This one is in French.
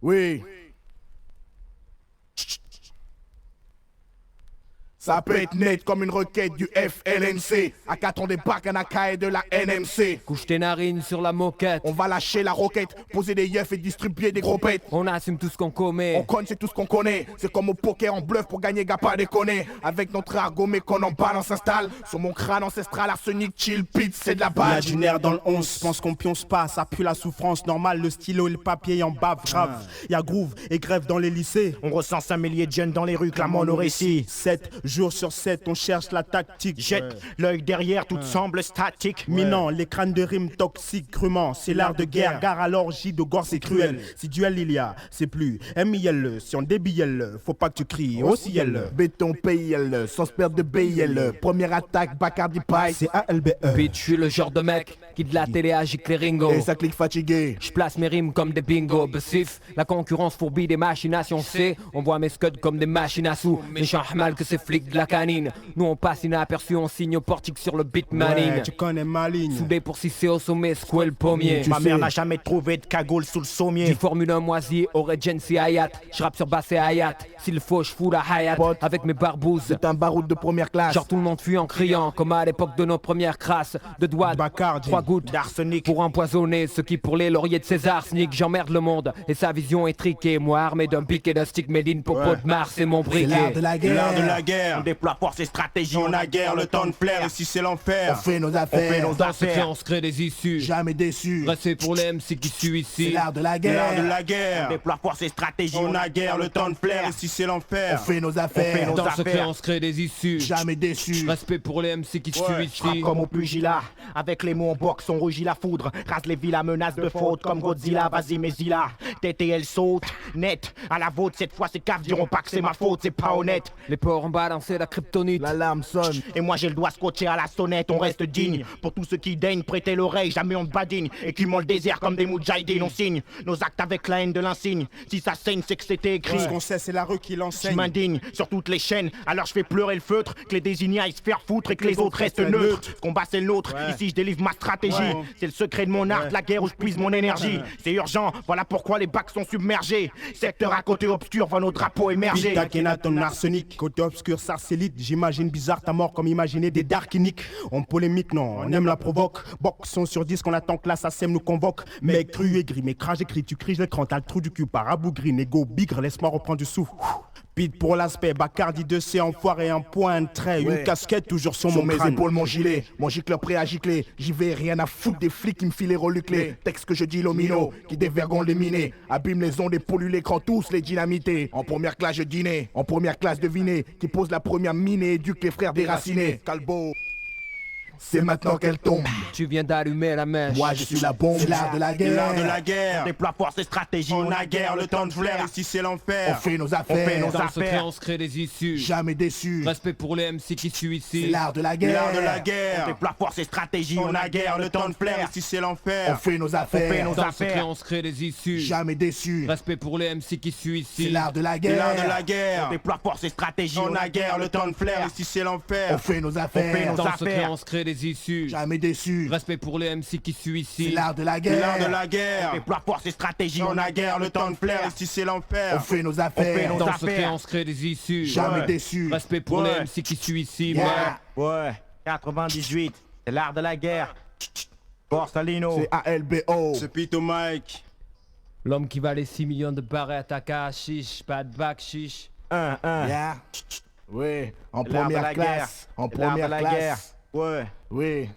Oui. Ça peut être net comme une requête du FLNC. À 4 on débarque un AK et de la NMC. Couche tes narines sur la moquette. On va lâcher la roquette, poser des yeufs et distribuer des gros pets. On assume tout ce qu'on On commet. conne, c'est tout ce qu'on connaît. C'est comme au poker, en bluff pour gagner, gars, pas déconner. Avec notre argot, mais qu'on en balance s'installe. Sur mon crâne ancestral, arsenic, chill, pit, c'est de la Il y a balle. du nerf dans le 11, pense qu'on pionce pas, ça pue la souffrance normale, le stylo et le papier en bave grave. Il y a groove et grève dans les lycées. On recense 1 millier de jeunes dans les rues, clamant nos récits. 7 jours sur 7, on cherche la tactique. Jette l'œil derrière, tout semble statique. Minant, les crânes de rimes toxiques, crûment. C'est l'art de guerre, gare à l'orgie de gore, c'est cruel. Si duel il y a, c'est plus MIL. Si on débille, faut pas que tu cries aussi elle. Béton PIL, sans se perdre de BIL. Première attaque, Bacardi Pie. C'est ALBE. Bitch, je suis le genre de mec qui de la télé agite les ringos. Et ça clique fatigué. Je place mes rimes comme des bingos. Bessif, la concurrence fourbit des machinations. C, on voit mes scuds comme des machines à sous. Méchant mal que ces flics de la canine. Nous on passe inaperçu, on signe au portique sur le beat manine. Ouais, tu connais ma ligne. Soudé pour cissé au sommet, secouer le pommier. Ma mère n'a jamais trouvé de cagoule sous le Du sommier. Formule 1 moisi au Regency Hayat. Je rappe sur basse et Hayat. S'il faut, je fous la Hayat. Pote. Avec mes barbouzes. C'est un baroud de première classe. Genre tout le monde fuit en criant, comme à l'époque de nos premières crasses. De doigts, Bacardi. 3 gouttes D'arsenic. pour empoisonner ceux qui pour les lauriers de César sniquent. J'emmerde le monde et sa vision est triquée. Moi armé d'un pic et d'un stick made in popo de Mars, c'est mon C'est l'art briquet. de la L'art guerre. de la guerre. On déploie force et stratégie, On a guerre, le temps de flair, et si c'est On l'enfer. fait nos on fait affaires. nos Dans ce affaires. on se crée des issues. Jamais déçu. Restez pour les MC qui suit C'est ici. l'art de la L'art de guerre. la On guerre. déploie force et stratégie, On a guerre, le temps de flair, et si c'est On l'enfer. fait nos fait affaires. nos Dans ce affaires. on se crée des issues. Jamais déçu. Respect pour les MC qui suivent Frappe ici. comme au pugilat, avec les mots en boxe, on rougit la foudre. Rase les villes à menace de faute comme Godzilla, vas-y mais y là. TTL saute, net, à la vôtre cette fois ces caves diront pas que c'est ma faute, c'est pas honnête. Les porcs ont balancé la kryptonite. L'alarme sonne. Et moi j'ai le doigt scotché à la sonnette, on reste digne. Pour tous ceux qui daignent prêter l'oreille, jamais on ne badine. Et qui le désert comme des moudjahidines, on signe nos actes avec la haine de l'insigne. Si ça saigne, c'est que c'était écrit. Ce qu'on sait, c'est la rue qui Je l'enseigne. m'indigne sur toutes les chaînes, alors je fais pleurer le feutre, que les désignés aillent se faire foutre et que les autres restent neutres. Ce combat c'est le nôtre, ici je délivre ma stratégie. Ouais. C'est le secret de mon art, la guerre où je puise mon énergie. C'est urgent, voilà pourquoi les bacs sont submergés. Secteur à côté obscur, voit nos drapeaux émerger. Takena ton arsenic, côté obscur, sarcélite. J'imagine bizarre ta mort comme imaginer des darkiniques. On polémique, non, on aime la provoque. Boxons sur 10 qu'on attend que la SACEM nous convoque. Mec cru et gris, mes crash écrit, tu crises l'écran, t'as le trou du cul par abougri, négo, bigre, laisse-moi reprendre du souffle. Pete pour l'aspect, Bacardi 2C enfoiré, un point, un trait, Ouais. une casquette toujours sur Sur mon mes crâne. épaules, mon gilet, mon gicleur prêt à gicler. J'y vais, rien à foutre des flics qui me filent les reluclés. Texte que je dis l'omino, qui dévergont les minés. Abîme les ondes et pollue l'écran, tous les dynamités. En première classe, je dînais. En première classe, devinez. Qui pose la première mine et éduque les frères déracinés. Calbo, c'est maintenant qu'elle tombe. Tu viens d'allumer la mèche. Moi, je suis la bombe, c'est l'art de la L'art de guerre. la On guerre. déploie force et stratégie, On a guerre, le temps de flair, et si c'est On l'enfer. fait nos fait affaires. nos Dans ce affaires. on se crée des issues. Jamais déçu. Respect pour les MC qui suivent C'est ici. l'art de la L'art de la guerre. On guerre. déploie force et stratégie, On a guerre, le temps de flair, et si c'est On l'enfer. fait nos fait affaires. nos Dans ce affaires. on se crée des issues. Jamais déçu. Respect pour les MC qui suivent C'est ici. l'art de la L'art de la guerre. guerre. On déploie force et stratégie, On a guerre, le temps de flair, et si c'est On l'enfer. fait nos fait affaires. nos Dans ce affaires. on se crée des issues. Jamais déçu. Respect pour les MC qui suivent C'est ici. l'art de la L'art de guerre. la On guerre. déploie force et stratégie, On a guerre, le temps de flair, et si c'est On l'enfer. fait nos fait affaires. nos Dans ce affaires. on se crée des issues. Jamais Ouais. déçu. Respect pour Ouais. les MC qui suivent ici. Yeah. Ouais, 98, c'est l'art de la guerre. Force Alino. C'est ALBO. Ce Pito Mike. L'homme qui valait 6 millions de barrettes à Kashish, pas de bac chiche. 1-1. Yeah. Oui, en L'art de première la classe. guerre. En L'art de première la guerre. classe. Ouais. Oui.